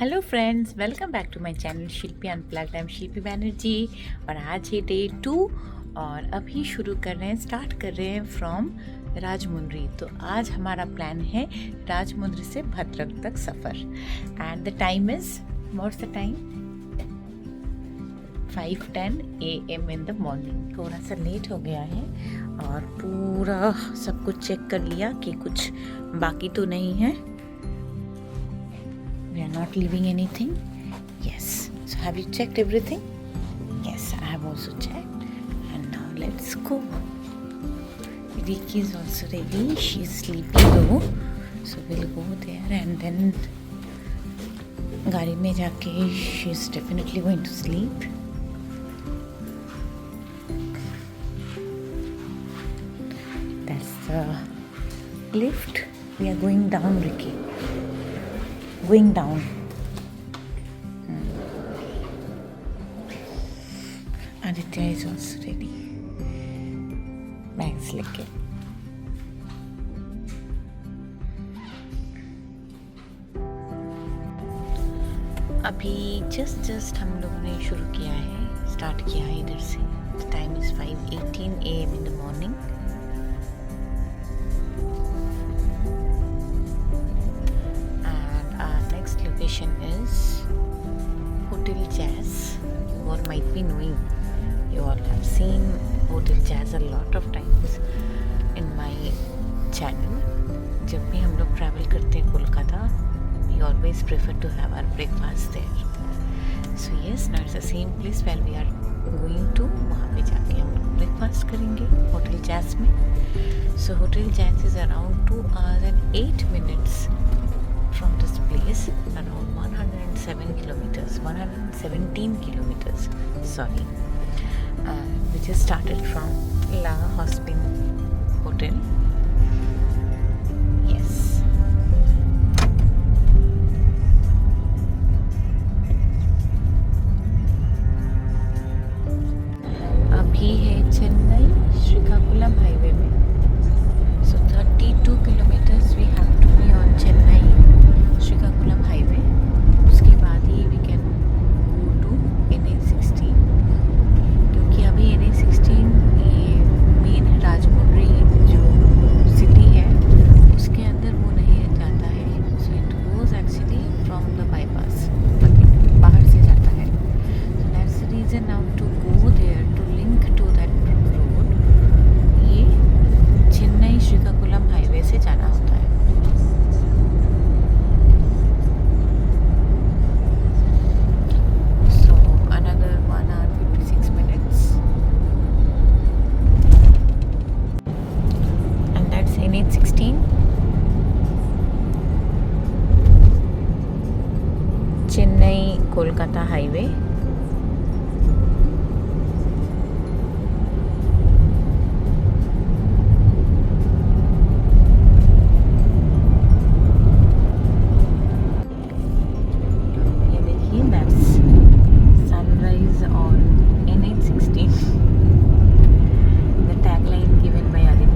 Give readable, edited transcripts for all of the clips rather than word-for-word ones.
Hello friends, welcome back to my channel Shilpi unplugged. I am Shilpi Banerjee और आज है day 2 और अभी स्टार्ट कर रहे हैं फ्रॉम राजमुंद्री। तो आज हमारा प्लान है राजमुंद्री से भद्रक तक सफ़र and the time is what's the time 5:10 AM in the morning. थोड़ा सा लेट हो गया है और पूरा सब कुछ चेक कर लिया कि कुछ बाकी तो नहीं है। We are not leaving anything. Yes. So have you checked everything? Yes, I have also checked. And now let's go. Vicky is also ready. She is sleepy though. So we'll go there and then गाड़ी में जाके she is definitely going to sleep. That's the lift. We are going down, Ricky. Going down. Aditya is also ready. Bags लेके अभी just हम लोगों ने शुरू किया है, स्टार्ट किया है इधर से। Time is 5:18 AM in the morning. Location is Hotel Jazz. You all might be knowing. You all have seen Hotel Jazz a lot of times in my channel. जब भी हम लोग ट्रैवल करते हैं Kolkata, we always prefer to have our breakfast there. So yes, now it's the same place where we are going to. वहाँ पे जाके हम लोग ब्रेकफास्ट करेंगे होटल जैज़ में. So Hotel Jazz is around 2 hours and 8 minutes from this place, around 117 kilometers, sorry, which is started from La Hospin Hotel. Yes. अभी है Chennai Srikakulam highway में. So 32 kilometers we have to be on Chennai Srikakulam highway. उसके बाद ही we can go to NH16, क्योंकि अभी NH16 ये main Rajahmundry जो city है उसके अंदर वो नहीं जाता है. So it goes actually from the bypass, बाहर से जाता है. So that's the reason now to go there to link to that road, ये चेन्नई श्रीकाकुलम हाईवे से जाना होता है. चेन्नई कोलकाता हाईवे. ये देखिए, that's sunrise on NH16. The tagline given by Aditya.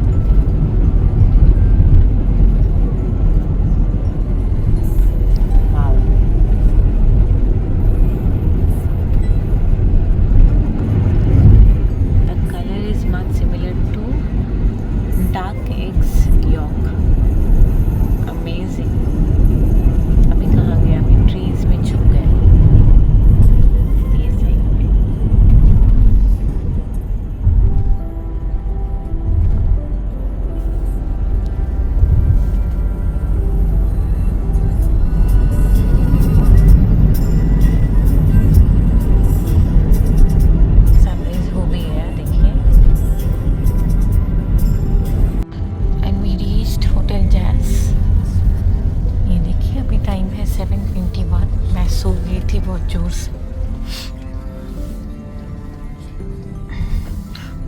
बहुत जोर से.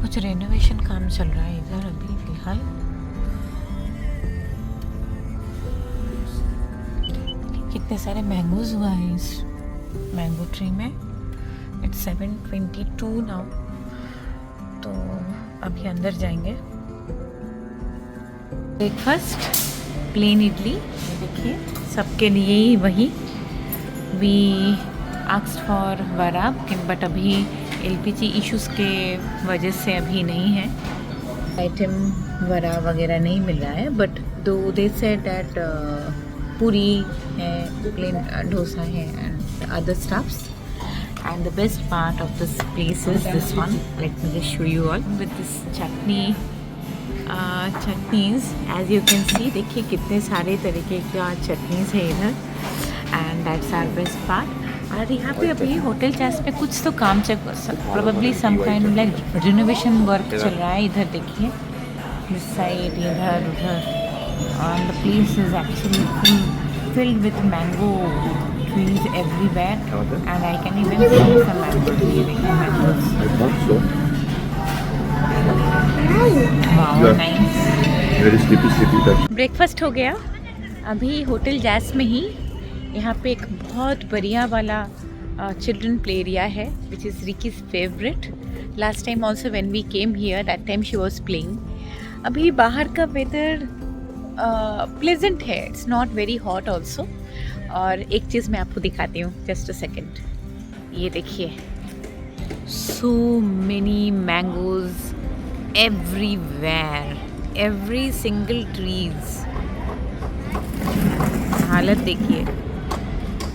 कुछ रेनोवेशन काम चल रहा है इधर अभी फिलहाल. कितने सारे मैंगोज हुआ है इस मैंगो ट्री में. It's 7:22 now. तो अभी अंदर जाएंगे. ब्रेकफास्ट प्लेन इडली, देखिए सबके लिए ही वही we asked for vada, but अभी एलपीजी इश्यूज़ के वजह से अभी नहीं है आइटम, वड़ा वगैरह नहीं मिल रहा है। बट दो दे सेड दैट पूरी है, प्लेन डोसा है and other stuffs. And the best part of this place is this one. Let me just show you all with this chutneys. As you can see, देखिए कितने सारे तरीके का chutneys है इधर, and that's our best part. और यहाँ पे अभी होटल चैस पे कुछ तो काम चल, probably some kind of like renovation work चल रहा है। इधर देखिए this side, इधर उधर, and the place is actually filled with mango trees everywhere, and I can even see some mango trees. I thought so. Wow, nice. Very sleepy touch. Breakfast हो गया अभी होटल जैस में ही। यहाँ पे एक बहुत बढ़िया वाला चिल्ड्रन प्ले एरिया है which is Riki's favourite. Last time also when we came here that time she was playing. अभी बाहर का वेदर प्लेजेंट है, it's not very hot also. और एक चीज़ मैं आपको दिखाती हूँ, जस्ट अ सेकेंड। ये देखिए, so many mangoes everywhere, every single trees. हालत देखिए,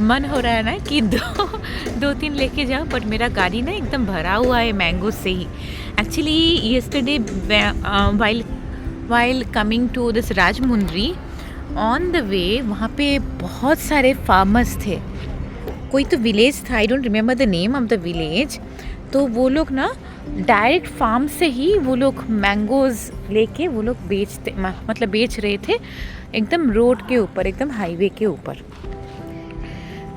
मन हो रहा है ना कि दो तीन लेके जाओ, बट मेरा गाड़ी ना एकदम भरा हुआ है मैंगो से ही। Actually yesterday while coming to this Rajahmundry, on the way वहाँ पे बहुत सारे फार्मर्स थे। कोई तो विलेज था, I don't remember the name of the village. तो वो लोग ना डायरेक्ट फार्म से ही वो लोग मैंगोज़ लेके वो लोग बेच रहे थे एकदम रोड के ऊपर, एकदम हाईवे के ऊपर।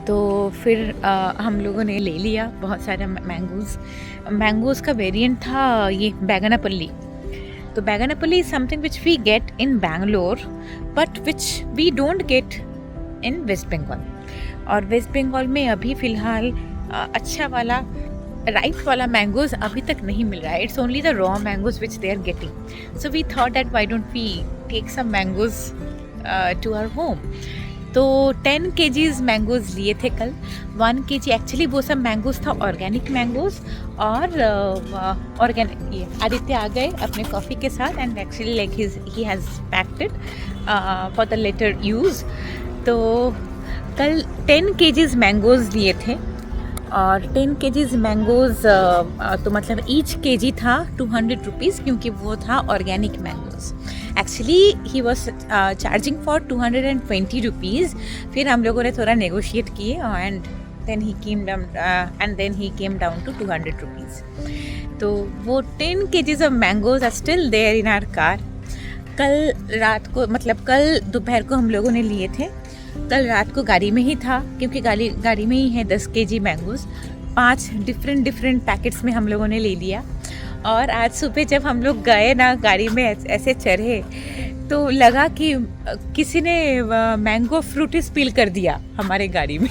तो फिर हम लोगों ने ले लिया बहुत सारे मैंगोज़ का वेरिएंट था ये बैंगनापल्ली। तो Banganapalli is something which we get in Bangalore but which we don't get in West Bengal. और वेस्ट बंगाल में अभी फ़िलहाल अच्छा वाला राइप वाला मैंगोज़ अभी तक नहीं मिल रहा है। It's only the raw mangoes which they are getting. So we thought that why don't we take some mangoes to our home. तो 10 kgs मैंगोज़ लिए थे कल। 1 kg एक्चुअली वो सब मैंगोज़ था ऑर्गेनिक मैंगोज़। और ऑर्गेनिक ये आदित्य आ गए अपने कॉफ़ी के साथ, and actually like he has packed it for the later use. तो कल 10 kgs मैंगोज़ लिए थे, और 10 kgs मैंगोज़ तो मतलब ईच kg था 200 रुपीज़, क्योंकि वो था organic mangoes. Actually he was charging for 220 rupees. फिर हम लोगों ने थोड़ा नेगोशिएट किए and then he came down to 200 rupees. तो वो 10 kgs of mangoes are still there in our car. कल रात को, मतलब कल दोपहर को हम लोगों ने लिए थे, कल रात को गाड़ी में ही था, क्योंकि गाड़ी में ही है 10 kg मैंगोज़। 5 डिफरेंट पैकेट्स में हम लोगों ने ले लिया। और आज सुबह जब हम लोग गए ना, गाड़ी में ऐसे चढ़े तो लगा कि किसी ने मैंगो फ्रूटी स्पिल कर दिया हमारे गाड़ी में।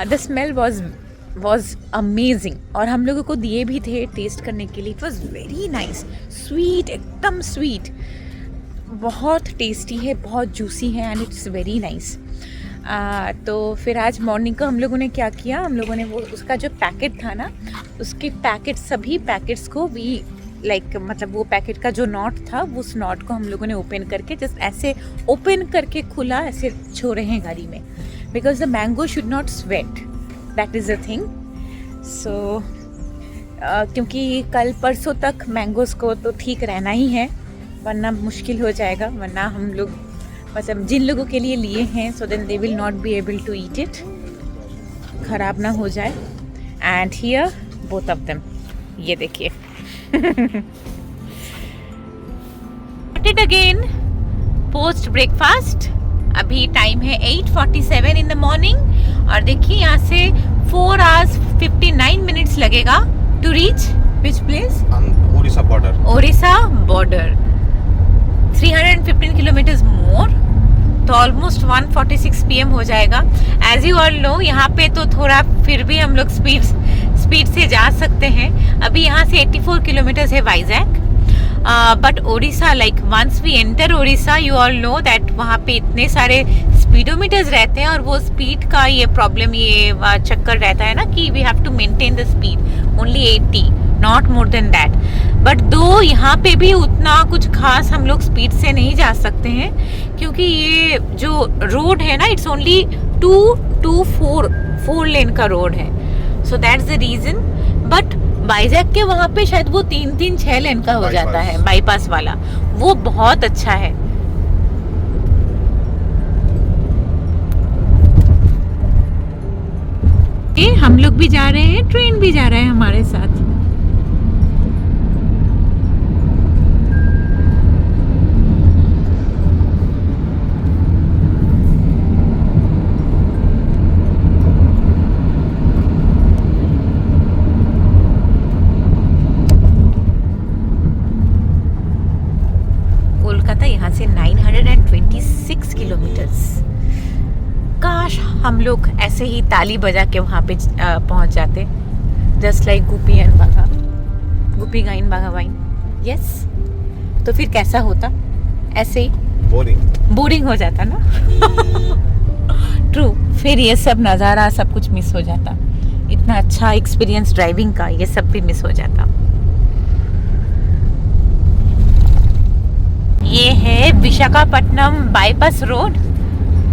द स्मेल वॉज अमेजिंग, और हम लोगों को दिए भी थे टेस्ट करने के लिए। It was very nice, sweet, एकदम स्वीट, बहुत टेस्टी है, बहुत जूसी है, एंड इट्स वेरी नाइस। तो फिर आज मॉर्निंग को हम लोगों ने क्या किया, हम लोगों ने वो उसका जो पैकेट था ना, उसके सभी पैकेट्स को भी मतलब वो पैकेट का जो नॉट था, उस नॉट को हम लोगों ने ओपन करके जस्ट ऐसे ओपन करके खुला ऐसे छोड़े हैं गाड़ी में, because the mango should not sweat, that is the thing. So क्योंकि कल परसों तक मैंगोज़ को तो ठीक रहना ही है, वरना मुश्किल हो जाएगा। वरना हम लोग मतलब जिन लोगों के लिए लिए हैं, so then they will not be able to eat it, ख़राब ना हो जाए। And here both of them, ये देखिए इट अगेन पोस्ट ब्रेकफास्ट। अभी टाइम है 8:47 इन द मॉर्निंग, और देखिए यहाँ से 4 hours 59 minutes लगेगा to reach which place, Odisha border. 315 kilometres more, तो ऑलमोस्ट 1:46 PM हो जाएगा। एज यू ऑल नो, यहाँ पे तो थोड़ा फिर भी हम लोग स्पीड से जा सकते हैं। अभी यहाँ से 84 किलोमीटर्स है Vizag, but Orissa, like once we enter Orissa, you all know that वहाँ पे इतने सारे स्पीडोमीटर्स रहते हैं और वो स्पीड का ये प्रॉब्लम, ये चक्कर रहता है ना कि we have to maintain the speed only 80, not more than that. But though यहाँ पे भी उतना कुछ खास हम लोग स्पीड से नहीं जा सकते हैं, क्योंकि ये जो रोड है ना, इट्स ओनली 4 लेन का रोड है. So that's the reason. But Vizag के वहाँ पे शायद वो 3-6 लेन का हो जाता है, बाईपास वाला. वो बहुत अच्छा है. हम लोग भी जा रहे हैं, ट्रेन भी जा रहा है हमारे साथ. कोलकाता यहाँ से 926 किलोमीटर्स. काश हम लोग ऐसे ही ताली बजा के वहाँ पे पहुँच जाते, जस्ट लाइक गुपी गाइन बाघा वाइन. यस, तो फिर कैसा होता? ऐसे ही बोरिंग हो जाता ना. ट्रू. फिर ये सब नज़ारा सब कुछ मिस हो जाता. इतना अच्छा एक्सपीरियंस ड्राइविंग का, ये सब भी मिस हो जाता. ये है विशाखापट्टनम बाईपास रोड.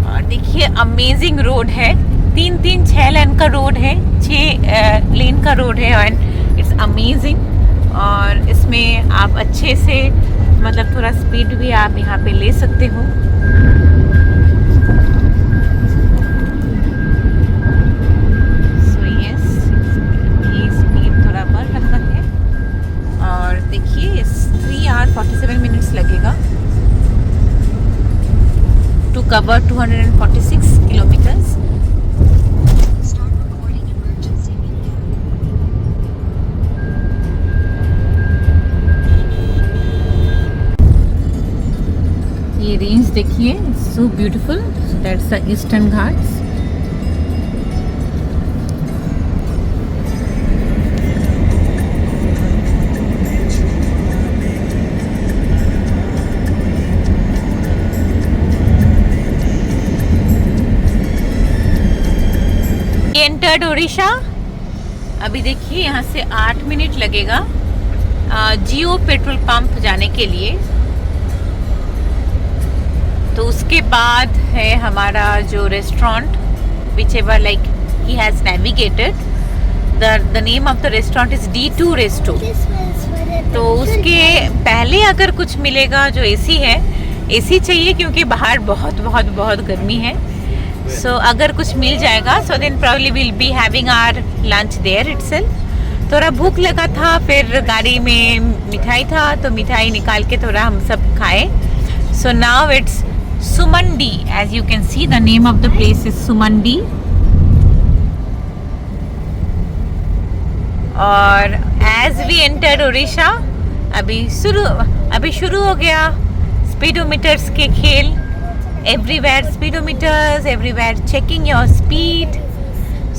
और देखिए अमेजिंग रोड है. 3-6 लेन का रोड है, 6 लेन का रोड है, एंड इट्स अमेजिंग. और इसमें आप अच्छे से, मतलब थोड़ा स्पीड भी आप यहाँ पे ले सकते हो. सो यस, ये स्पीड थोड़ा बढ़ रहा है. और देखिए 3 आवर 47 मिनट्स लगेगा to cover 246 kilometers. ये रेंज देखिए, so beautiful. So that's the Eastern Ghats. Entered Odisha. अभी देखिए यहाँ से 8 मिनट लगेगा जियो पेट्रोल पंप जाने के लिए. तो उसके बाद है हमारा जो restaurant, which ever like he has navigated. The name of the restaurant is D2 resto. तो उसके पहले अगर कुछ मिलेगा जो एसी है, एसी चाहिए क्योंकि बाहर बहुत बहुत बहुत गर्मी है. सो अगर कुछ मिल जाएगा, so then probably will be having our lunch there itself. थोड़ा भूख लगा था, फिर गाड़ी में मिठाई था तो मिठाई निकाल के थोड़ा हम सब खाए. So now it's Sumandi. As you can see the name of the place is Sumandi. और एज वी एंटर उड़ीसा, अभी शुरू हो गया स्पीडोमीटर्स के खेल. Everywhere speedometers, everywhere checking your speed.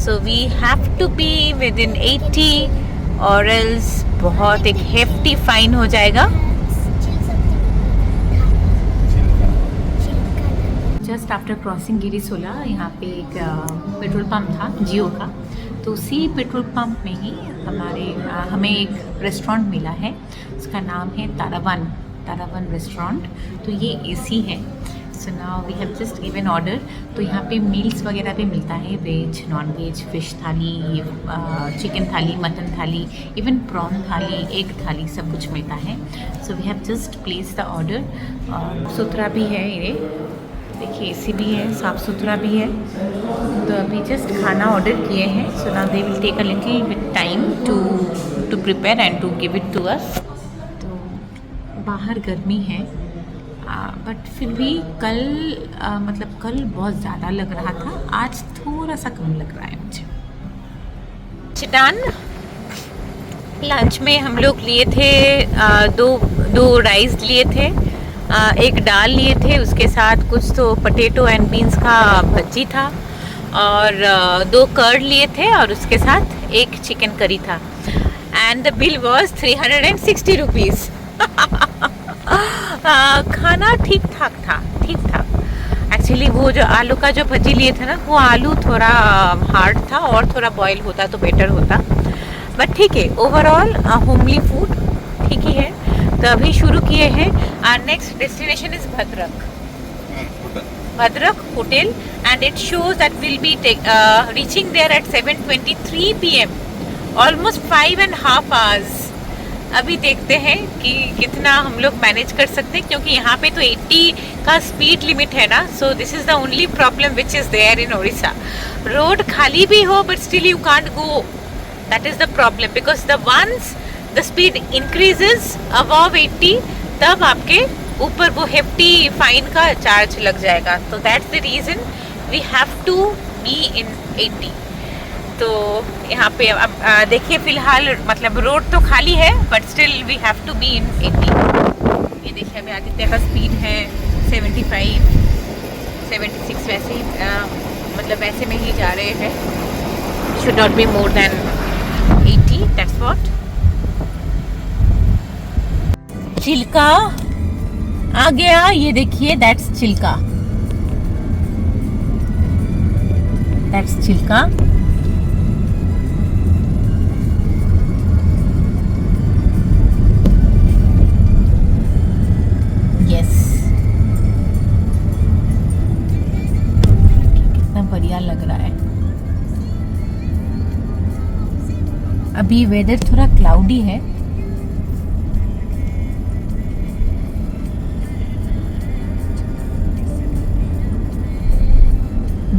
So we have to be within 80 or else बहुत एक hefty fine हो जाएगा. Just after crossing गिरिसोला, यहाँ पे एक पेट्रोल पंप था जियो का. तो उसी पेट्रोल पंप में ही हमें एक रेस्टोरेंट मिला है. उसका नाम है तारावन रेस्टोरेंट. तो ये एसी है. So now we have just given order. तो यहाँ पे मील्स वगैरह भी मिलता है, veg, non veg, fish thali, chicken thali, mutton thali, even prawn thali, egg thali, सब कुछ मिलता है. So we have just placed the order. और सुथरा भी है ये, देखिए एसी भी है, साफ़ सुथरा भी है. तो अभी जस्ट खाना ऑर्डर किए हैं. So now they will take a little bit time to prepare and to give it to us. तो बाहर गर्मी है, बट फिर भी कल बहुत ज़्यादा लग रहा था, आज थोड़ा सा कम लग रहा है मुझे. चिटान लंच में हम लोग लिए थे दो राइस लिए थे, एक दाल लिए थे, उसके साथ कुछ तो पोटैटो एंड बीन्स का भज्जी था, और 2 कर्ड लिए थे, और उसके साथ एक चिकन करी था. And the bill was 360 rupees. खाना ठीक ठाक था, ठीक ठाक। एक्चुअली वो जो आलू का जो भजी लिए थे ना, वो आलू थोड़ा हार्ड था और थोड़ा बॉयल होता तो बेटर होता, बट ठीक है। ओवरऑल होमली फूड ठीक ही है। तो अभी शुरू किए हैं। Next destination is Bhadrak hotel, and it shows that will be reaching there at 7:23 PM, almost 5.5 hours। अभी देखते हैं कि कितना हम लोग मैनेज कर सकते हैं, क्योंकि यहाँ पे तो 80 का स्पीड लिमिट है ना। So this is the only problem which is there in Orissa. Road खाली भी हो but still you can't go, that is the problem, because the once the speed increases above 80, तब आपके ऊपर वो हेफ्टी फाइन का चार्ज लग जाएगा। तो that's the reason we have to be in 80। तो यहाँ पे अब देखिए फिलहाल मतलब रोड तो खाली है but still we have to be in 80। ये देखिए अभी आदित्य का स्पीड है 75, 76, वैसे ही मतलब वैसे में ही जा रहे हैं। Should not be more than 80, that's what. Chilka आ गया, ये देखिए दैट्स चिल्का, दैट्स चिल्का। बढ़िया लग रहा है। अभी वेदर थोड़ा क्लाउडी है।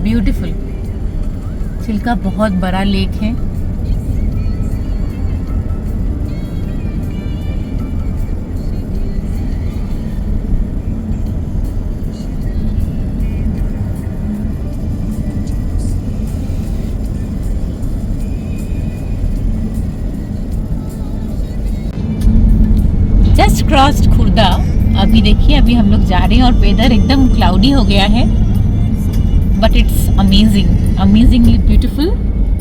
ब्यूटीफुल। चिल्का बहुत बड़ा लेक है। क्रॉस्ड खुर्दा। अभी देखिए अभी हम लोग जा रहे हैं और वेदर एकदम क्लाउडी हो गया है, बट इट्स अमेजिंगली ब्यूटीफुल।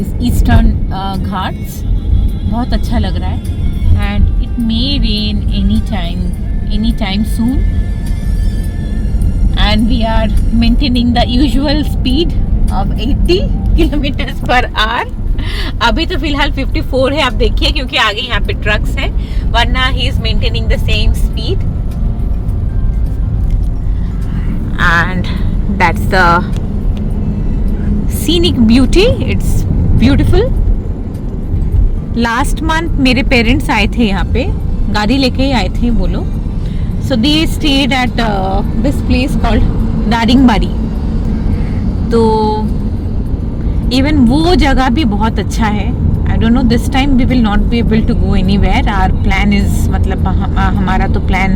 इस ईस्टर्न घाट्स बहुत अच्छा लग रहा है, and it may rain any time soon, and we are maintaining the usual speed of 80 km/h। अभी तो फिलहाल 54 है, आप देखिए, क्योंकि आगे यहाँ पे ट्रक्स हैं, वरना he is maintaining the same speed. And that's the scenic beauty, it's beautiful. Last month मेरे पेरेंट्स आए थे यहाँ पे, गाड़ी लेके ही आए थे वो लोग। So they stayed at this place called Daringbadi. तो इवन वो जगह भी बहुत अच्छा है। I don't know, this time we will not be able to go anywhere. Our plan is मतलब हमारा तो प्लान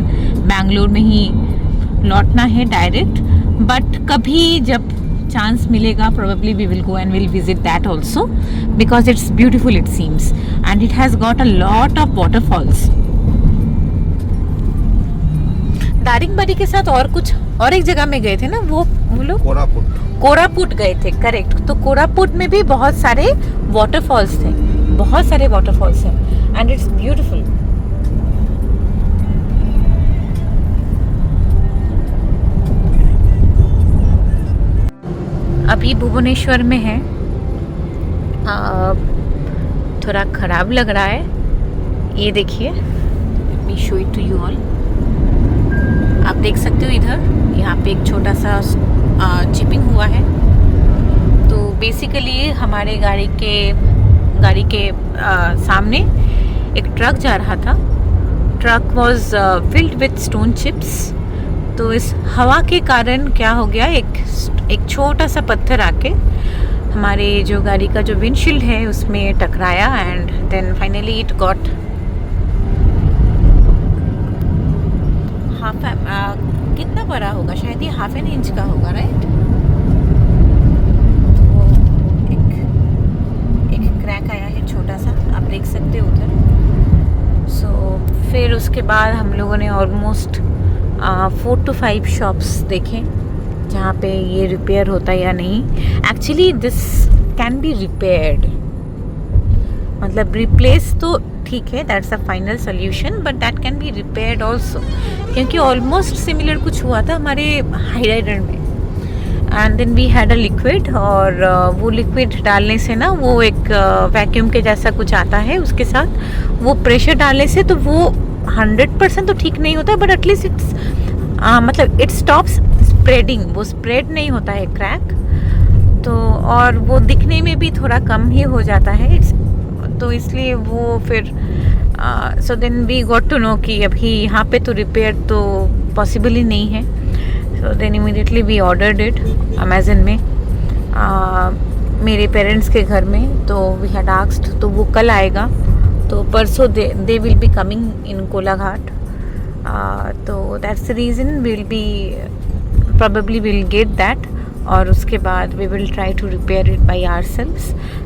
बैंगलोर में ही लौटना है डायरेक्ट, बट कभी जब चांस मिलेगा probably we will go and will visit that also, because it's beautiful it seems, and it has got a lot of waterfalls. Daringbadi के साथ और एक जगह में गए थे ना, वो लोग कोरापुट गए थे, करेक्ट। तो कोरापुट में भी बहुत सारे वाटरफॉल्स थे, बहुत सारे वाटरफॉल्स हैं, एंड इट्स ब्यूटीफुल। अभी भुवनेश्वर में है, थोड़ा खराब लग रहा है। ये देखिए, let me show it to you all. आप देख सकते हो इधर, यहाँ पे एक छोटा सा चिपिंग हुआ है। तो बेसिकली हमारे गाड़ी के सामने एक ट्रक जा रहा था। Truck was filled with stone chips. तो इस हवा के कारण क्या हो गया, एक छोटा सा पत्थर आके हमारे जो गाड़ी का जो विंडशील्ड है उसमें टकराया, and then finally it got कितना बड़ा होगा, शायद ये 1/2 इंच का होगा, राइट। तो एक क्रैक आया है छोटा सा, आप देख सकते हो उधर। सो फिर उसके बाद हम लोगों ने ऑलमोस्ट 4 to 5 शॉप्स देखे जहाँ पे ये रिपेयर होता है या नहीं। Actually this can be repaired, मतलब रिप्लेस तो ठीक है, that's a final solution, but that can be repaired also, क्योंकि ऑलमोस्ट सिमिलर कुछ हुआ था हमारे हाइराइडर में। And then we had a liquid, और वो लिक्विड डालने से ना वो एक वैक्यूम के जैसा कुछ आता है उसके साथ, वो प्रेशर डालने से तो वो 100% तो ठीक नहीं होता, बट एटलीस्ट इट्स मतलब इट स्टॉप्स स्प्रेडिंग, वो स्प्रेड नहीं होता है क्रैक, तो और वो दिखने में भी थोड़ा कम ही हो जाता है। तो इसलिए वो फिर so then we got to know कि अभी यहाँ पे तो रिपेयर तो पॉसिबल ही नहीं है। So then immediately we ordered it Amazon में, मेरे पेरेंट्स के घर में। तो वी हैड आस्क्ड, तो वो कल आएगा, तो परसों they will be coming in Kolaghat. तो that's the reason will be probably we'll get that, और उसके बाद we will try to repair it by ourselves।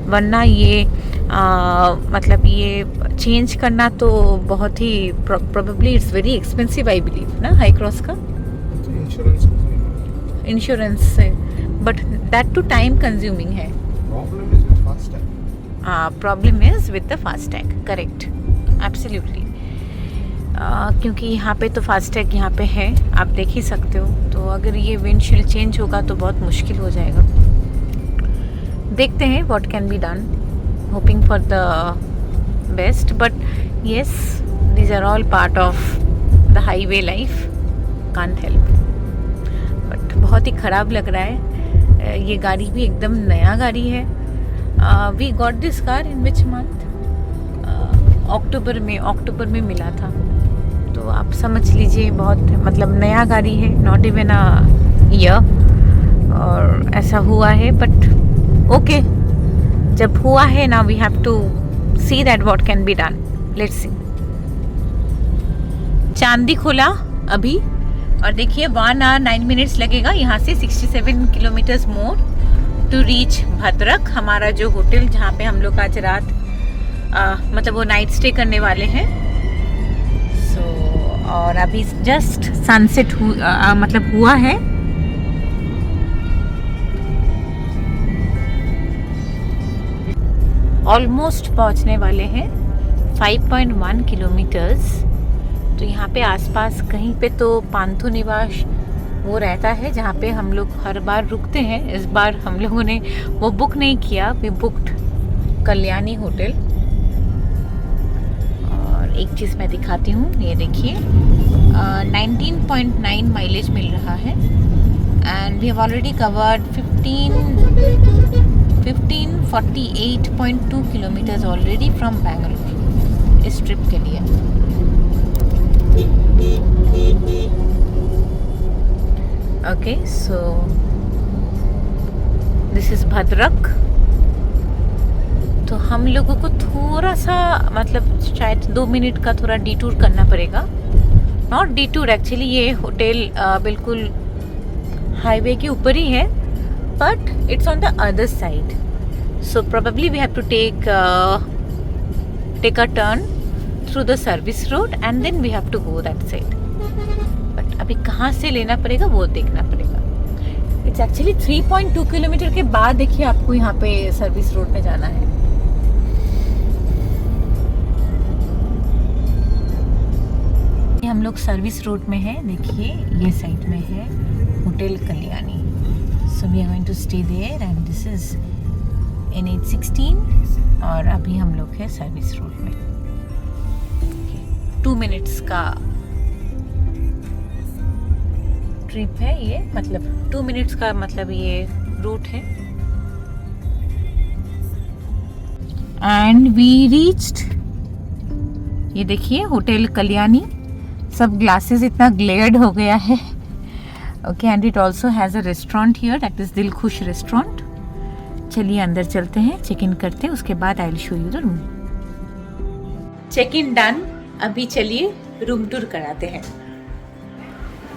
वरना ये मतलब ये चेंज करना तो बहुत ही probably it's very expensive I believe ना, हाई क्रॉस का इंश्योरेंस से, but that too time consuming है। Problem is with the FASTag, correct, absolutely. क्योंकि यहाँ पे तो फास्टैग यहाँ पे है, आप देख ही सकते हो। तो अगर ये विंडशील्ड चेंज होगा तो बहुत मुश्किल हो जाएगा। देखते हैं what can be done, hoping for the best, but yes these are all part of the highway life, can't help. But बहुत ही ख़राब लग रहा है। ये गाड़ी भी एकदम नया गाड़ी है। We got this car in which month, October में मिला था। तो आप समझ लीजिए बहुत मतलब नया गाड़ी है, नॉट इवन अ ईयर, और ऐसा हुआ है। बट ओके, जब हुआ है ना, we have to see that what can be done, let's see. चांदी खोला अभी, और देखिए 1 hour 9 minutes लगेगा यहाँ से 67 kilometres more to reach Bhadrak, हमारा जो होटल जहाँ पे हम लोग आज रात मतलब वो नाइट स्टे करने वाले हैं। और अभी जस्ट सनसेट मतलब हुआ है। ऑलमोस्ट पहुंचने वाले हैं, 5.1 किलोमीटर्स। तो यहाँ पे आसपास कहीं पे तो पांथु निवास वो रहता है, जहाँ पे हम लोग हर बार रुकते हैं। इस बार हम लोगों ने वो बुक नहीं किया, वी बुक्ड कल्याणी होटल। एक चीज़ मैं दिखाती हूँ, ये देखिए 19.9 माइलेज मिल रहा है, and we have already covered 1548.2 kilometres already from Bengaluru इस ट्रिप के लिए। Okay, so this is Bhadrak. तो हम लोगों को थोड़ा सा मतलब शायद 2 मिनट का थोड़ा डिटूर करना पड़ेगा, नॉट डिटूर एक्चुअली, ये होटल बिल्कुल हाईवे के ऊपर ही है, but it's on the other side. So probably we have to take a turn through the service road and then we have to go that side. बट अभी कहाँ से लेना पड़ेगा वो देखना पड़ेगा। इट्स एक्चुअली 3.2 किलोमीटर के बाद देखिए आपको यहाँ पे सर्विस रोड पे जाना है। हम लोग सर्विस रोड में है, देखिए ये साइड में है hotel Kalyani. So we are going to stay there and this is NH16, और अभी हम लोग है सर्विस रोड में। 2 मिनट्स का ट्रिप है ये, मतलब 2 मिनट्स का मतलब ये रूट है। एंड वी रीच्ड, ये देखिए होटल कल्याणी। सब ग्लासेस इतना ग्लेयर्ड हो गया है। Okay, and it also has a restaurant here, that is दिल खुश रेस्टोरेंट। चलिए अंदर चलते हैं, चेक इन करते हैं, उसके बाद I will show you the room. Check in done, अभी चलिए रूम टूर कराते हैं।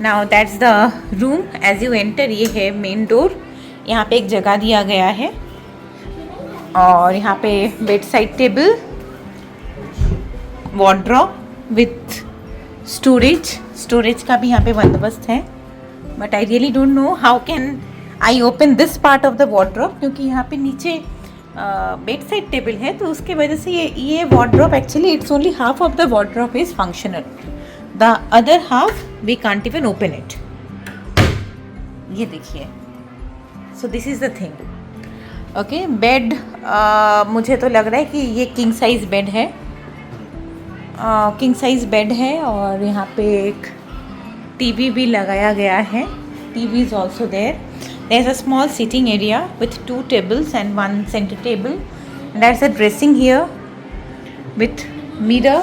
Now that's the room, as you enter ये है मेन डोर। यहाँ पे एक जगह दिया गया है, और यहाँ पे bed side table, wardrobe with storage का भी यहाँ पे बंदोबस्त है। But I really don't know how can I open this part of the wardrobe, क्योंकि यहाँ पे नीचे बेड साइड टेबल है, तो उसके वजह से ये wardrobe actually it's only half of the wardrobe is functional, the other half we can't even open it. ये देखिए, so this is the thing. Okay, bed मुझे तो लग रहा है कि ये किंग साइज बेड है, किंग साइज बेड है, और यहाँ पे एक टीवी भी लगाया गया है। TV is also there. There is a small sitting area with 2 tables and 1 center table. And there's a dressing here with mirror.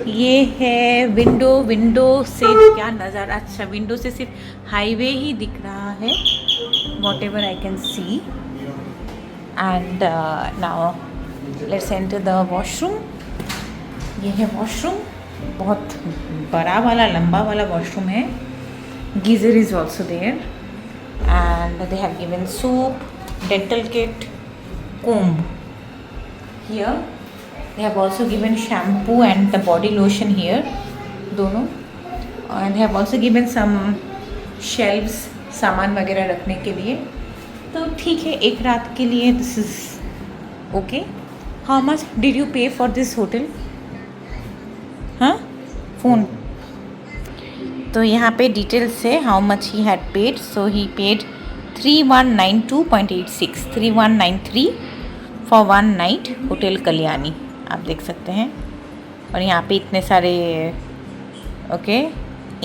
ये है विंडो से क्या नज़र, अच्छा विंडो से सिर्फ हाईवे ही दिख रहा है, what ever I can see. And now let's enter the washroom. ये है वॉशरूम, बहुत बड़ा वाला लंबा वाला वॉशरूम है। Geyser is also there and they have given soap, dental kit, comb here. They have also given shampoo and the body lotion here, दोनों, and they have also given some shelves सामान वगैरह रखने के लिए। तो ठीक है, एक रात के लिए this is okay. How much did you pay for this hotel? हाँ, फ़ोन। तो यहाँ पे डिटेल्स है how much he had paid. So he paid 3192.86, 3193 for 1 night hotel Kalyani, आप देख सकते हैं। और यहाँ पे इतने सारे okay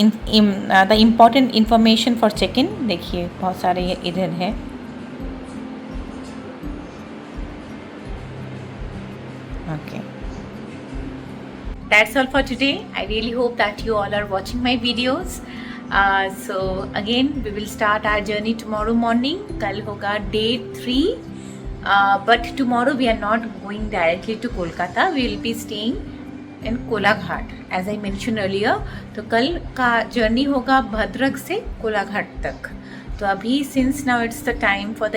the important information for check in, देखिए बहुत सारे ये इधर है। Okay, that's all for today. I really hope that you all are watching my videos. So again we will start our journey tomorrow morning. कल होगा day 3, but tomorrow we are not going directly to Kolkata. We will be staying in Kolaghat as I mentioned earlier. तो कल का journey होगा भद्रक से कोलाघाट तक। तो अभी since now it's the time for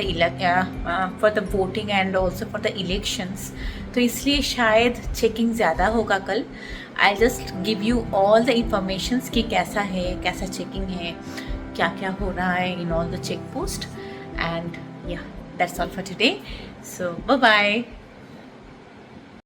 the voting and also for the elections, तो इसलिए शायद चेकिंग ज़्यादा होगा कल। I just give you all the informations कि कैसा है, कैसा चेकिंग है, क्या क्या हो रहा है in all the check post. And yeah that's all for today, so bye bye.